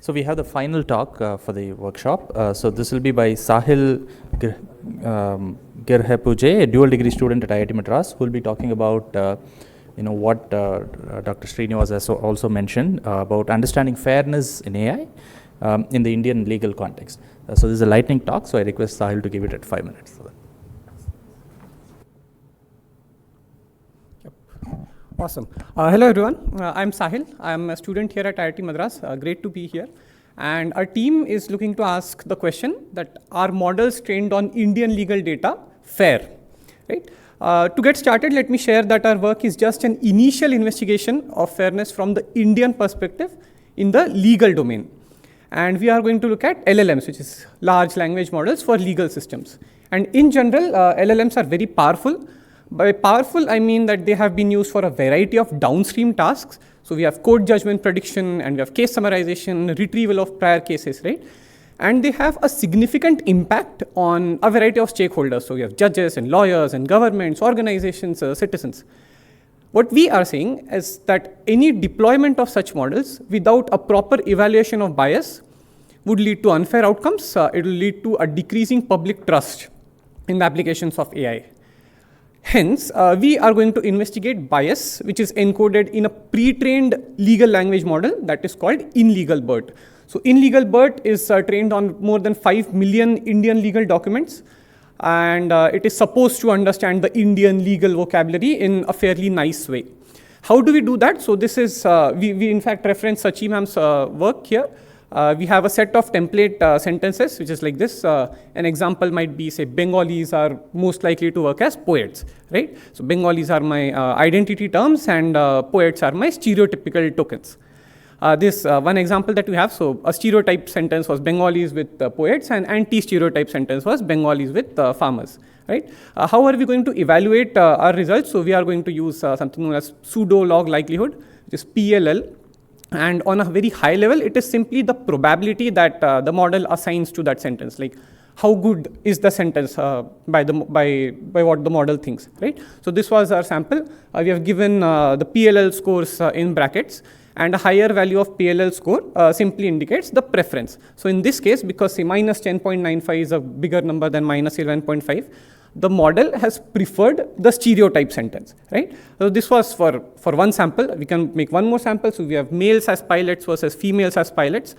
So we have the final talk for the workshop. So this will be by Sahil Girhepuje, a dual degree student at IIT Madras, who will be talking about what Dr. Srinivas has also mentioned about understanding fairness in AI in the Indian legal context. So this is a lightning talk, so I request Sahil to give it at 5 minutes. Awesome. Hello everyone, I'm Sahil. I'm a student here at IIT Madras. Great to be here. And our team is looking to ask the question that are models trained on Indian legal data fair? Right? To get started, let me share that our work is just an initial investigation of fairness from the Indian perspective in the legal domain. And we are going to look at LLMs, which is large language models for legal systems. And in general, LLMs are very powerful. By powerful, I mean that they have been used for a variety of downstream tasks. So we have code judgment prediction, and we have case summarization, retrieval of prior cases, right? And they have a significant impact on a variety of stakeholders. So we have judges and lawyers and governments, organizations, citizens. What we are saying is that any deployment of such models without a proper evaluation of bias would lead to unfair outcomes. It will lead to a decreasing public trust in the applications of AI. Hence, we are going to investigate bias, which is encoded in a pre-trained legal language model that is called InLegalBERT. So InLegalBERT is trained on more than 5 million Indian legal documents, and it is supposed to understand the Indian legal vocabulary in a fairly nice way. How do we do that? So this is, we in fact reference Sachi ma'am's work here. We have a set of template sentences, which is like this. An example might be, say, Bengalis are most likely to work as poets, right? So Bengalis are my identity terms, and poets are my stereotypical tokens. This one example that we have, so a stereotype sentence was Bengalis with poets, and anti-stereotype sentence was Bengalis with farmers, right? How are we going to evaluate our results? So we are going to use something known as pseudo-log likelihood, which is PLL. And on a very high level, it is simply the probability that the model assigns to that sentence, like how good is the sentence by what the model thinks, right? So this was our sample. We have given the PLL scores in brackets, and a higher value of PLL score simply indicates the preference. So in this case, because say minus 10.95 is a bigger number than minus 11.5, the model has preferred the stereotype sentence, right? So this was for one sample. We can make one more sample. So we have males as pilots versus females as pilots,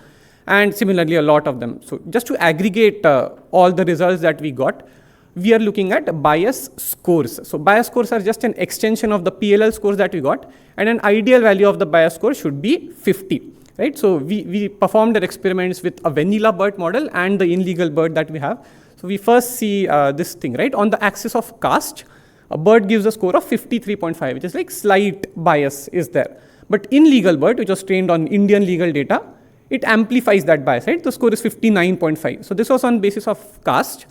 and similarly a lot of them. So just to aggregate all the results that we got, we are looking at bias scores. So bias scores are just an extension of the PLL scores that we got, and an ideal value of the bias score should be 50. Right? So we performed our experiments with a vanilla BERT model and the InLegalBERT that we have. So we first see this thing, right? On the axis of caste, a BERT gives a score of 53.5, which is like slight bias is there. But InLegalBERT, which was trained on Indian legal data, it amplifies that bias, right? The score is 59.5. So this was on basis of caste.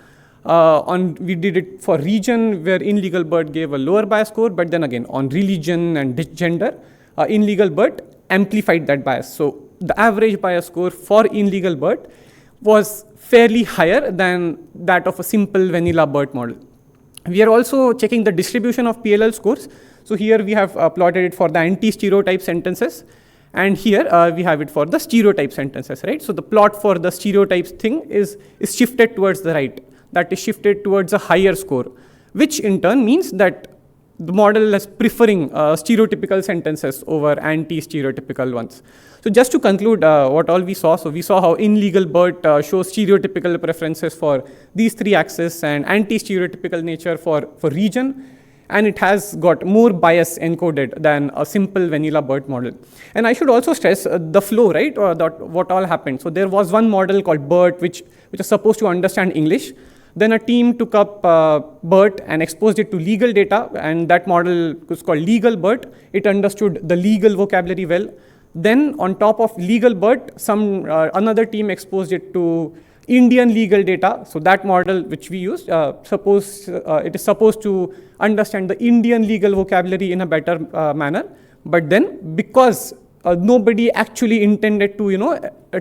We did it for region, where InLegalBERT gave a lower bias score, but then again on religion and gender, InLegalBERT amplified that bias. So the average bias score for InLegalBERT was fairly higher than that of a simple vanilla BERT model. We are also checking the distribution of PLL scores. So here we have plotted it for the anti-stereotype sentences, and here we have it for the stereotype sentences, right? So the plot for the stereotypes thing is shifted towards the right. That is shifted towards a higher score, which in turn means that the model is preferring stereotypical sentences over anti-stereotypical ones. So just to conclude what all we saw, so we saw how InLegalBERT shows stereotypical preferences for these three axes and anti-stereotypical nature for region, and it has got more bias encoded than a simple vanilla BERT model. And I should also stress the flow, right, or what all happened. So there was one model called BERT, which is supposed to understand English. Then a team took up BERT and exposed it to legal data, and that model was called LegalBERT. It understood the legal vocabulary well. Then on top of LegalBERT, another team exposed it to Indian legal data. So that model which we used, it is supposed to understand the Indian legal vocabulary in a better manner. But then because nobody actually intended to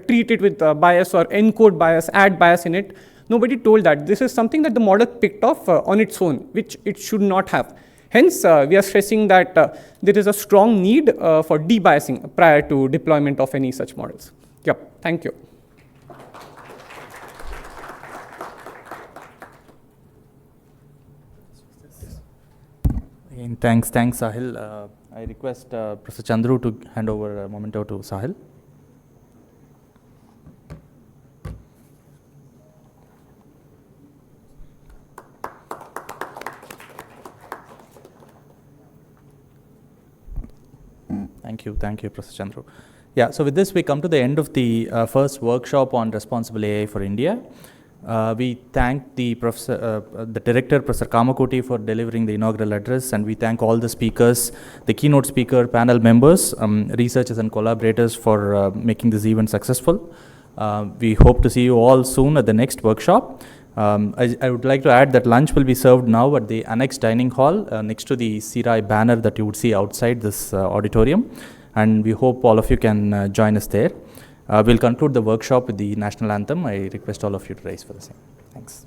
treat it with bias or encode bias, add bias in it, nobody told that. This is something that the model picked off on its own, which it should not have. Hence, we are stressing that there is a strong need for debiasing prior to deployment of any such models. Yep, thank you. Again, thanks, Sahil. I request Professor Chandru to hand over a memento to Sahil. Thank you, Professor Chandru. Yeah, so with this, we come to the end of the first workshop on responsible AI for India. We thank the director, Professor Kamakoti, for delivering the inaugural address, and we thank all the speakers, the keynote speaker, panel members, researchers and collaborators for making this event successful. We hope to see you all soon at the next workshop. I would like to add that lunch will be served now at the Annex Dining Hall next to the CIRI banner that you would see outside this auditorium, and we hope all of you can join us there. We'll conclude the workshop with the national anthem. I request all of you to rise for the same. Thanks.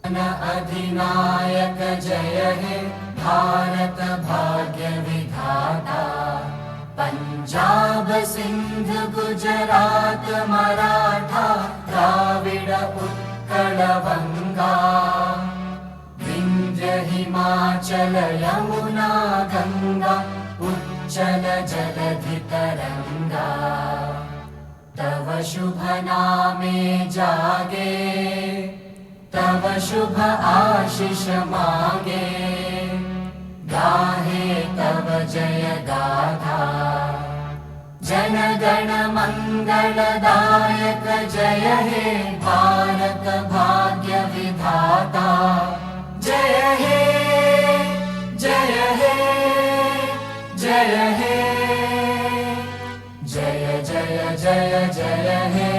अधिनायक जय हे भारत भाग्य विधाता पंजाब सिंध गुजरात मराठा द्राविड उत्कल बंगा विंध्य हिमाचल यमुना गंगा उच्चल जलधि तरंगा तव शुभ नामे जागे तव शुभ आशीष मांगे गाहे तव जय गाथा जन गण मंगलदायक जय हे भारत भाग्य विधाता जय हे जय हे जय हे जय जय जय जय हे